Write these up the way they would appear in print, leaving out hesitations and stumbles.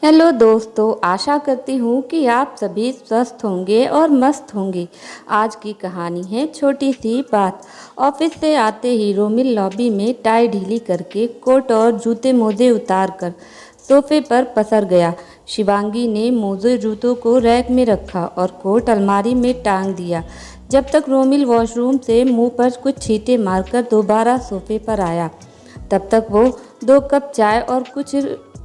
Hello दोस्तों, आशा करती हूँ कि आप सभी स्वस्थ होंगे और मस्त होंगे। आज की कहानी है छोटी सी बात। ऑफिस से आते ही रोमिल लॉबी में टाई ढीली करके कोट और जूते मोजे उतार कर सोफे पर पसर गया। शिवांगी ने मोजे जूतों को रैक में रखा और कोट अलमारी में टांग दिया। जब तक रोमिल वॉशरूम से मुंह पर कुछ छींटे मारकर दोबारा सोफे पर आया, तब तक वो 2 कप चाय और कुछ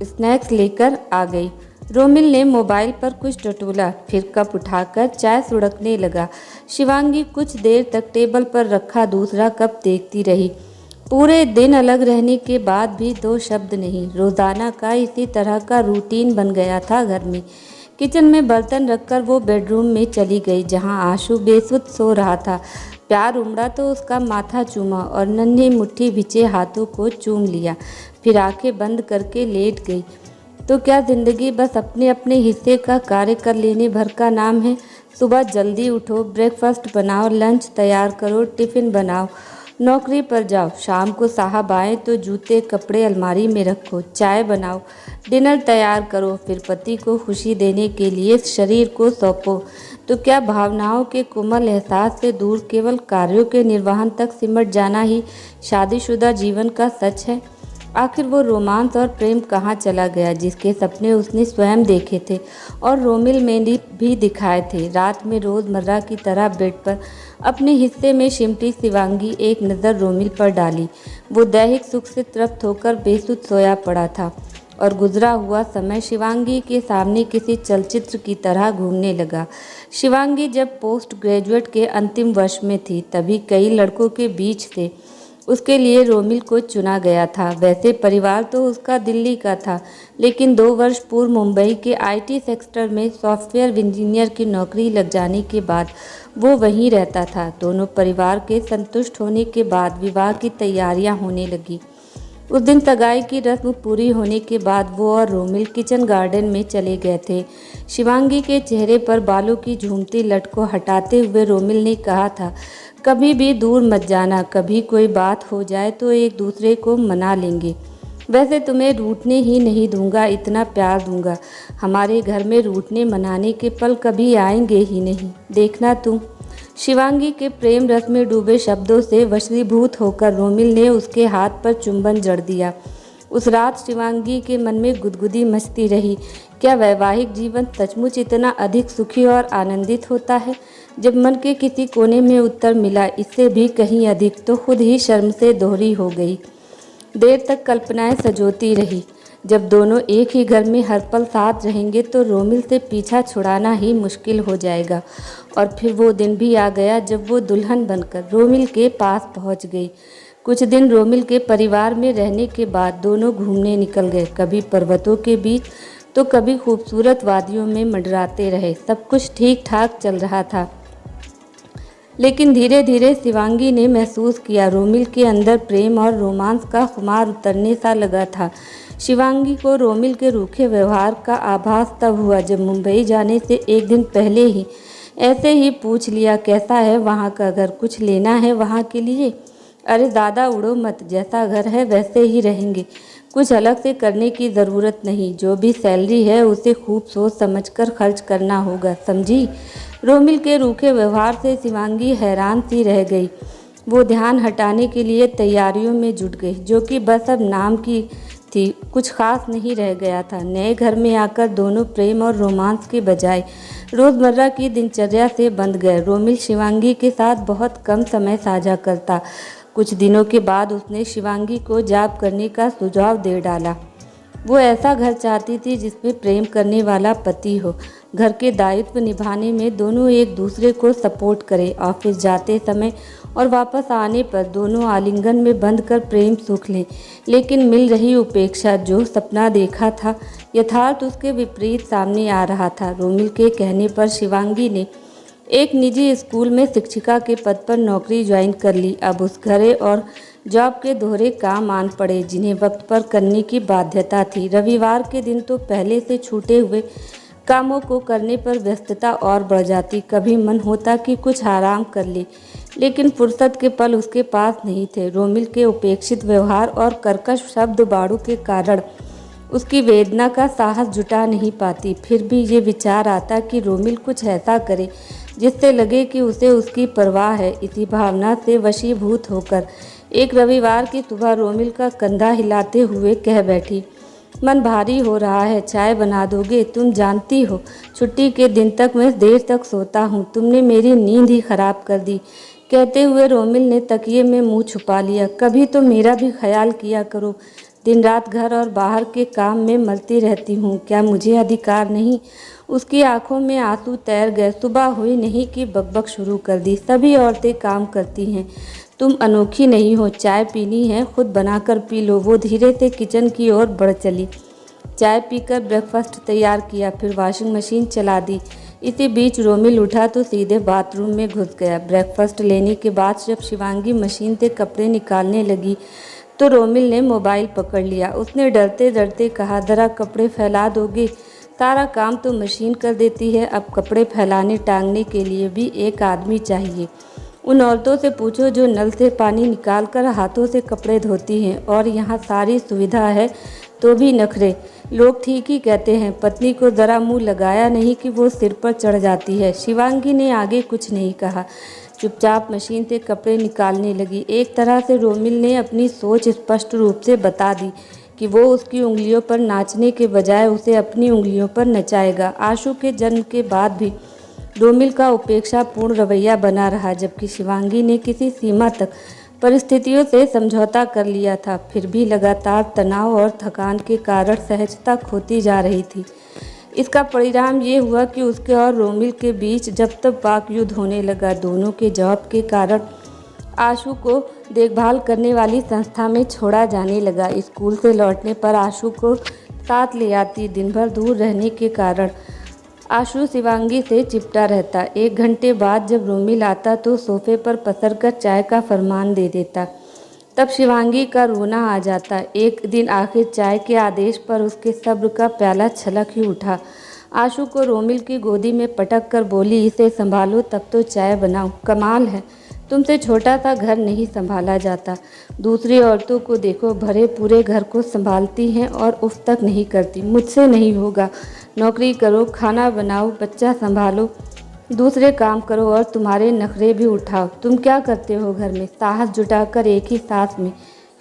स्नैक्स लेकर आ गई। रोमिल ने मोबाइल पर कुछ टटोला, फिर कप उठाकर चाय सुड़कने लगा। शिवांगी कुछ देर तक टेबल पर रखा दूसरा कप देखती रही। पूरे दिन अलग रहने के बाद भी 2 शब्द नहीं। रोजाना का इसी तरह का रूटीन बन गया था घर में। किचन में बर्तन रखकर वो बेडरूम में चली गई, जहां आशु बेसुध सो रहा था। प्यार उमड़ा तो उसका माथा चूमा और नन्हे मुट्ठी भिजे हाथों को चूम लिया, फिर आंखें बंद करके लेट गई। तो क्या जिंदगी बस अपने अपने हिस्से का कार्य कर लेने भर का नाम है? सुबह जल्दी उठो, ब्रेकफास्ट बनाओ, लंच तैयार करो, टिफ़िन बनाओ, नौकरी पर जाओ। शाम को साहब आए तो जूते कपड़े अलमारी में रखो, चाय बनाओ, डिनर तैयार करो, फिर पति को खुशी देने के लिए शरीर को सौंपो। तो क्या भावनाओं के कोमल एहसास से दूर केवल कार्यों के निर्वहन तक सिमट जाना ही शादीशुदा जीवन का सच है? आखिर वो रोमांस और प्रेम कहाँ चला गया जिसके सपने उसने स्वयं देखे थे और रोमिल में भी दिखाए थे? रात में रोज़मर्रा की तरह बेड पर अपने हिस्से में शिमटी शिवांगी एक नज़र रोमिल पर डाली। वो दैहिक सुख से तृप्त होकर बेसुध सोया पड़ा था और गुजरा हुआ समय शिवांगी के सामने किसी चलचित्र की तरह घूमने लगा। शिवांगी जब पोस्ट ग्रेजुएट के अंतिम वर्ष में थी, तभी कई लड़कों के बीच से उसके लिए रोमिल को चुना गया था। वैसे परिवार तो उसका दिल्ली का था, लेकिन 2 वर्ष पूर्व मुंबई के आईटी सेक्टर में सॉफ्टवेयर इंजीनियर की नौकरी लग जाने के बाद वो वहीं रहता था। दोनों परिवार के संतुष्ट होने के बाद विवाह की तैयारियां होने लगी। उस दिन सगाई की रस्म पूरी होने के बाद वो और रोमिल किचन गार्डन में चले गए थे। शिवांगी के चेहरे पर बालों की झूमती लट को हटाते हुए रोमिल ने कहा था, कभी भी दूर मत जाना, कभी कोई बात हो जाए तो एक दूसरे को मना लेंगे। वैसे तुम्हें रूठने ही नहीं दूंगा, इतना प्यार दूंगा। हमारे घर में रूठने मनाने के पल कभी आएंगे ही नहीं, देखना तुम। शिवांगी के प्रेम रस में डूबे शब्दों से वशीभूत होकर रोमिल ने उसके हाथ पर चुंबन जड़ दिया। उस रात शिवांगी के मन में गुदगुदी मचती रही। क्या वैवाहिक जीवन सचमुच इतना अधिक सुखी और आनंदित होता है? जब मन के किसी कोने में उत्तर मिला, इससे भी कहीं अधिक, तो खुद ही शर्म से दोहरी हो गई। देर तक कल्पनाएं सजोती रही। जब दोनों एक ही घर में हर पल साथ रहेंगे तो रोमिल से पीछा छुड़ाना ही मुश्किल हो जाएगा। और फिर वो दिन भी आ गया जब वो दुल्हन बनकर रोमिल के पास पहुंच गई। कुछ दिन रोमिल के परिवार में रहने के बाद दोनों घूमने निकल गए, कभी पर्वतों के बीच तो कभी खूबसूरत वादियों में मंडराते रहे। सब कुछ ठीक ठाक चल रहा था, लेकिन धीरे धीरे शिवांगी ने महसूस किया रोमिल के अंदर प्रेम और रोमांस का खुमार उतरने सा लगा था। शिवांगी को रोमिल के रूखे व्यवहार का आभास तब हुआ जब मुंबई जाने से एक दिन पहले ही ऐसे ही पूछ लिया, कैसा है वहाँ का घर, कुछ लेना है वहाँ के लिए? अरे ज़्यादा उड़ो मत, जैसा घर है वैसे ही रहेंगे, कुछ अलग से करने की ज़रूरत नहीं। जो भी सैलरी है उसे खूब सोच समझकर खर्च करना होगा, समझी? रोमिल के रूखे व्यवहार से शिवांगी हैरान सी रह गई। वो ध्यान हटाने के लिए तैयारियों में जुट गई, जो कि बस अब नाम की थी, कुछ खास नहीं रह गया था। नए घर में आकर दोनों प्रेम और रोमांस के बजाय रोज़मर्रा की दिनचर्या से बंध गए। रोमिल शिवांगी के साथ बहुत कम समय साझा करता। कुछ दिनों के बाद उसने शिवांगी को जॉब करने का सुझाव दे डाला। वो ऐसा घर चाहती थी जिसमें प्रेम करने वाला पति हो, घर के दायित्व निभाने में दोनों एक दूसरे को सपोर्ट करें, ऑफिस जाते समय और वापस आने पर दोनों आलिंगन में बंध कर प्रेम सुख लें। लेकिन मिल रही उपेक्षा, जो सपना देखा था, यथार्थ उसके विपरीत सामने आ रहा था। रोमिल के कहने पर शिवांगी ने एक निजी स्कूल में शिक्षिका के पद पर नौकरी ज्वाइन कर ली। अब उस घरे और जॉब के दोहरे काम आन पड़े, जिन्हें वक्त पर करने की बाध्यता थी। रविवार के दिन तो पहले से छूटे हुए कामों को करने पर व्यस्तता और बढ़ जाती। कभी मन होता कि कुछ आराम कर ले, लेकिन फुर्सत के पल उसके पास नहीं थे। रोमिल के उपेक्षित व्यवहार और कर्कश शब्द बाड़ों के कारण उसकी वेदना का साहस जुटा नहीं पाती। फिर भी ये विचार आता कि रोमिल कुछ ऐसा करे जिससे लगे कि उसे उसकी परवाह है। इसी भावना से वशीभूत होकर एक रविवार की सुबह रोमिल का कंधा हिलाते हुए कह बैठी, मन भारी हो रहा है, चाय बना दोगे? तुम जानती हो छुट्टी के दिन तक मैं देर तक सोता हूँ, तुमने मेरी नींद ही खराब कर दी। कहते हुए रोमिल ने तकिए में मुंह छुपा लिया। कभी तो मेरा भी ख्याल किया करो, दिन रात घर और बाहर के काम में मलती रहती हूँ, क्या मुझे अधिकार नहीं? उसकी आंखों में आंसू तैर गए। सुबह हुई नहीं कि बकबक शुरू कर दी, सभी औरतें काम करती हैं, तुम अनोखी नहीं हो, चाय पीनी है खुद बनाकर पी लो। वो धीरे से किचन की ओर बढ़ चली। चाय पीकर ब्रेकफास्ट तैयार किया, फिर वॉशिंग मशीन चला दी। इसी बीच रोमिल उठा तो सीधे बाथरूम में घुस गया। ब्रेकफास्ट लेने के बाद जब शिवांगी मशीन से कपड़े निकालने लगी तो रोमिल ने मोबाइल पकड़ लिया। उसने डरते डरते कहा, ज़रा कपड़े फैला दोगे? सारा काम तो मशीन कर देती है, अब कपड़े फैलाने टांगने के लिए भी एक आदमी चाहिए। उन औरतों से पूछो जो नल से पानी निकालकर हाथों से कपड़े धोती हैं, और यहाँ सारी सुविधा है तो भी नखरे। लोग ठीक ही कहते हैं, पत्नी को ज़रा मुंह लगाया नहीं कि वो सिर पर चढ़ जाती है। शिवांगी ने आगे कुछ नहीं कहा, चुपचाप मशीन से कपड़े निकालने लगी। एक तरह से रोमिल ने अपनी सोच स्पष्ट रूप से बता दी कि वो उसकी उंगलियों पर नाचने के बजाय उसे अपनी उंगलियों पर नचाएगा। आशु के जन्म के बाद भी रोमिल का उपेक्षापूर्ण रवैया बना रहा, जबकि शिवांगी ने किसी सीमा तक परिस्थितियों से समझौता कर लिया था। फिर भी लगातार तनाव और थकान के कारण सहजता खोती जा रही थी। इसका परिणाम ये हुआ कि उसके और रोमिल के बीच जब तक वाक युद्ध होने लगा। दोनों के जॉब के कारण आशु को देखभाल करने वाली संस्था में छोड़ा जाने लगा। स्कूल से लौटने पर आशु को साथ ले आती। दिन भर दूर रहने के कारण आशु शिवांगी से चिपटा रहता। 1 घंटे बाद जब रोमिल आता तो सोफे पर पसरकर चाय का फरमान दे देता। तब शिवांगी का रोना आ जाता। एक दिन आखिर चाय के आदेश पर उसके सब्र का प्याला छलक ही उठा। आशु को रोमिल की गोदी में पटक कर बोली, इसे संभालो तब तो चाय बनाओ। कमाल है, तुमसे छोटा सा घर नहीं संभाला जाता। दूसरी औरतों को देखो, भरे पूरे घर को संभालती हैं और उफ तक नहीं करती। मुझसे नहीं होगा। नौकरी करो, खाना बनाओ, बच्चा संभालो, दूसरे काम करो और तुम्हारे नखरे भी उठाओ। तुम क्या करते हो घर में? साहस जुटाकर एक ही सांस में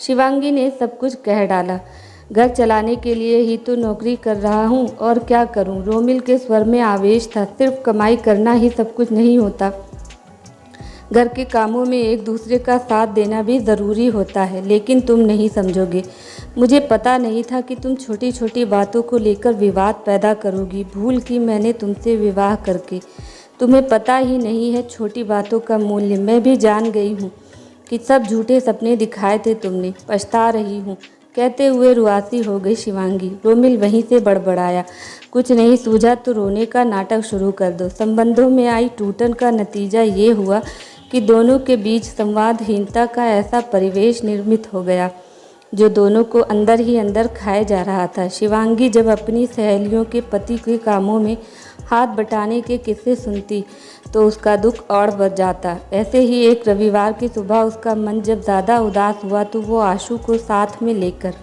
शिवांगी ने सब कुछ कह डाला। घर चलाने के लिए ही तो नौकरी कर रहा हूँ, और क्या करूँ? रोमिल के स्वर में आवेश था। सिर्फ कमाई करना ही सब कुछ नहीं होता, घर के कामों में एक दूसरे का साथ देना भी ज़रूरी होता है। लेकिन तुम नहीं समझोगे। मुझे पता नहीं था कि तुम छोटी छोटी बातों को लेकर विवाद पैदा करोगी। भूल की मैंने तुमसे विवाह करके। तुम्हें पता ही नहीं है छोटी बातों का मूल्य। मैं भी जान गई हूँ कि सब झूठे सपने दिखाए थे तुमने। पछता रही हूँ। कहते हुए रुआसी हो गई शिवांगी। रोमिल वहीं से बड़बड़ाया, कुछ नहीं सूझा तो रोने का नाटक शुरू कर दो। संबंधों में आई टूटन का नतीजा ये हुआ कि दोनों के बीच संवादहीनता का ऐसा परिवेश निर्मित हो गया जो दोनों को अंदर ही अंदर खाए जा रहा था। शिवांगी जब अपनी सहेलियों के पति के कामों में हाथ बटाने के किस्से सुनती तो उसका दुख और बढ़ जाता। ऐसे ही एक रविवार की सुबह उसका मन जब ज़्यादा उदास हुआ तो वो आशु को साथ में लेकर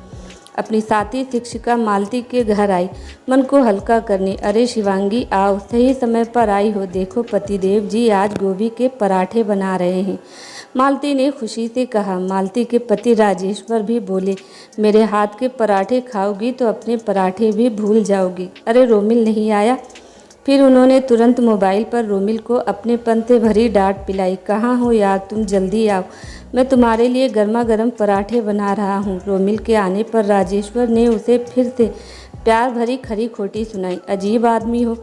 अपनी साथी शिक्षिका मालती के घर आई, मन को हल्का करने। अरे शिवांगी आओ, सही समय पर आई हो। देखो पतिदेव जी आज गोभी के पराठे बना रहे हैं। मालती ने खुशी से कहा। मालती के पति राजेश्वर भी बोले, मेरे हाथ के पराठे खाओगी तो अपने पराठे भी भूल जाओगी। अरे रोमिल नहीं आया? फिर उन्होंने तुरंत मोबाइल पर रोमिल को अपनेपन से भरी डांट पिलाई। कहाँ हो यार, तुम जल्दी आओ, मैं तुम्हारे लिए गर्मा गर्म पराठे बना रहा हूँ। रोमिल के आने पर राजेश्वर ने उसे फिर से प्यार भरी खरी खोटी सुनाई। अजीब आदमी हो,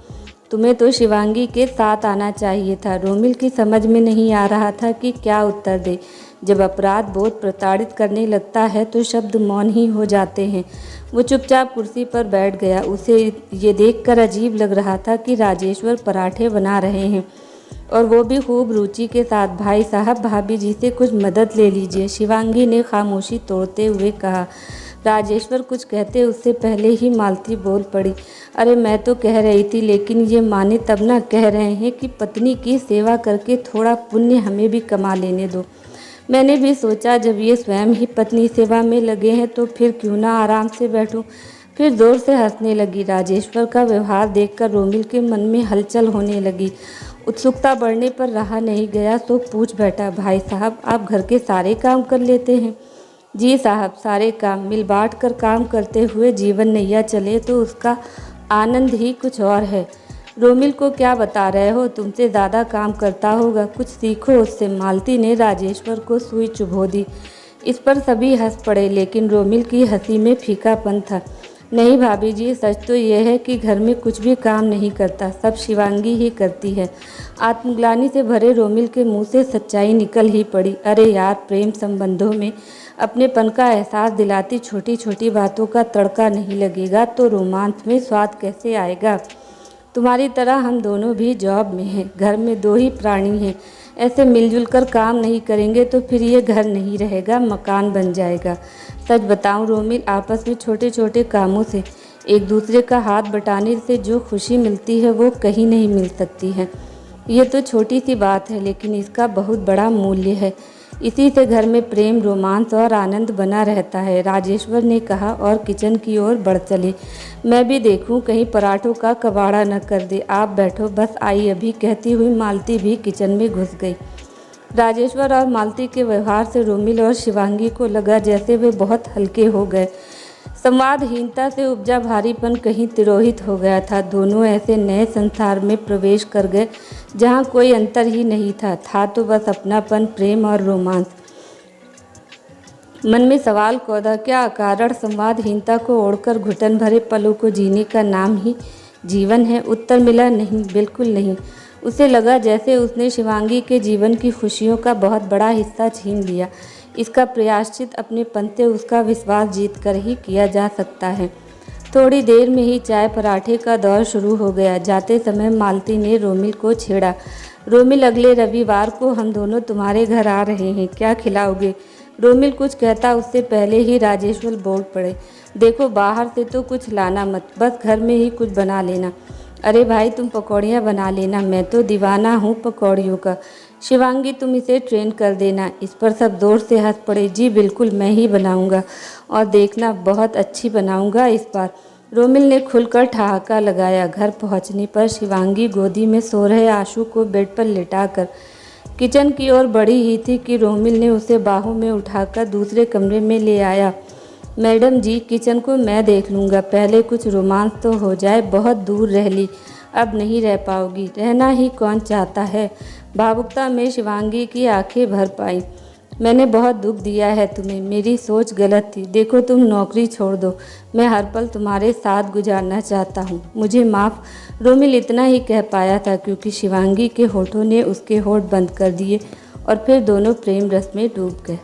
तुम्हें तो शिवांगी के साथ आना चाहिए था। रोमिल की समझ में नहीं आ रहा था कि क्या उत्तर दे। जब अपराध बोध प्रताड़ित करने लगता है तो शब्द मौन ही हो जाते हैं। वो चुपचाप कुर्सी पर बैठ गया। उसे ये देखकर अजीब लग रहा था कि राजेश्वर पराठे बना रहे हैं और वो भी खूब रुचि के साथ। भाई साहब, भाभी जी से कुछ मदद ले लीजिए, शिवांगी ने खामोशी तोड़ते हुए कहा। राजेश्वर कुछ कहते उससे पहले ही मालती बोल पड़ी। अरे मैं तो कह रही थी, लेकिन ये माने तब ना, कह रहे हैं कि पत्नी की सेवा करके थोड़ा पुण्य हमें भी कमा लेने दो। मैंने भी सोचा जब ये स्वयं ही पत्नी सेवा में लगे हैं तो फिर क्यों ना आराम से बैठूं। फिर जोर से हंसने लगी। राजेश्वर का व्यवहार देखकर रोमिल के मन में हलचल होने लगी। उत्सुकता बढ़ने पर रहा नहीं गया तो पूछ बैठा, भाई साहब आप घर के सारे काम कर लेते हैं? जी साहब, सारे काम। मिल बांट कर काम करते हुए जीवन नैया चले तो उसका आनंद ही कुछ और है। रोमिल को क्या बता रहे हो, तुमसे ज़्यादा काम करता होगा, कुछ सीखो उससे। मालती ने राजेश्वर को सुई चुभो दी। इस पर सभी हंस पड़े, लेकिन रोमिल की हंसी में फीकापन था। नहीं भाभी जी, सच तो यह है कि घर में कुछ भी काम नहीं करता, सब शिवांगी ही करती है। आत्मग्लानि से भरे रोमिल के मुंह से सच्चाई निकल ही पड़ी। अरे यार, प्रेम संबंधों में अपनेपन का एहसास दिलाती छोटी छोटी बातों का तड़का नहीं लगेगा तो रोमांस में स्वाद कैसे आएगा? तुम्हारी तरह हम दोनों भी जॉब में हैं, घर में दो ही प्राणी हैं। ऐसे मिलजुल कर काम नहीं करेंगे तो फिर ये घर नहीं रहेगा, मकान बन जाएगा। सच बताऊं रोमिल, आपस में छोटे छोटे कामों से एक दूसरे का हाथ बटाने से जो खुशी मिलती है वो कहीं नहीं मिल सकती है। ये तो छोटी सी बात है, लेकिन इसका बहुत बड़ा मूल्य है। इसी से घर में प्रेम, रोमांस और आनंद बना रहता है, राजेश्वर ने कहा और किचन की ओर बढ़ चले। मैं भी देखूं कहीं पराठों का कबाड़ा न कर दे। आप बैठो, बस आई अभी, कहती हुई मालती भी किचन में घुस गई। राजेश्वर और मालती के व्यवहार से रोमिल और शिवांगी को लगा जैसे वे बहुत हल्के हो गए। संवादहीनता से उपजा भारीपन कहीं तिरोहित हो गया था। दोनों ऐसे नए संसार में प्रवेश कर गए जहाँ कोई अंतर ही नहीं था तो बस अपनापन, प्रेम और रोमांस। मन में सवाल कौधा, क्या अकारण संवादहीनता को ओढ़कर घुटन भरे पलों को जीने का नाम ही जीवन है? उत्तर मिला, नहीं, बिल्कुल नहीं। उसे लगा जैसे उसने शिवांगी के जीवन की खुशियों का बहुत बड़ा हिस्सा छीन लिया। इसका प्रायश्चित अपने पन से उसका विश्वास जीत कर ही किया जा सकता है। थोड़ी देर में ही चाय पराठे का दौर शुरू हो गया। जाते समय मालती ने रोमिल को छेड़ा, रोमिल अगले रविवार को हम दोनों तुम्हारे घर आ रहे हैं, क्या खिलाओगे? रोमिल कुछ कहता उससे पहले ही राजेश्वर बोल पड़े, देखो बाहर से तो कुछ लाना मत, बस घर में ही कुछ बना लेना। अरे भाई, तुम पकौड़ियाँ बना लेना, मैं तो दीवाना हूँ पकौड़ियों का। शिवांगी तुम इसे ट्रेन कर देना। इस पर सब जोर से हंस पड़े। जी बिल्कुल, मैं ही बनाऊंगा और देखना बहुत अच्छी बनाऊंगा इस बार। रोमिल ने खुलकर ठहाका लगाया। घर पहुंचने पर शिवांगी गोदी में सो रहे आशु को बेड पर लिटाकर किचन की ओर बढ़ी ही थी कि रोमिल ने उसे बाहों में उठाकर दूसरे कमरे में ले आया। मैडम जी, किचन को मैं देख लूँगा, पहले कुछ रोमांस तो हो जाए। बहुत दूर रह ली, अब नहीं रह पाओगी। रहना ही कौन चाहता है? भावुकता में शिवांगी की आंखें भर पाई। मैंने बहुत दुख दिया है तुम्हें, मेरी सोच गलत थी। देखो तुम नौकरी छोड़ दो, मैं हर पल तुम्हारे साथ गुजारना चाहता हूँ, मुझे माफ़। रोमिल इतना ही कह पाया था क्योंकि शिवांगी के होठों ने उसके होठ बंद कर दिए और फिर दोनों प्रेम रस में डूब गए।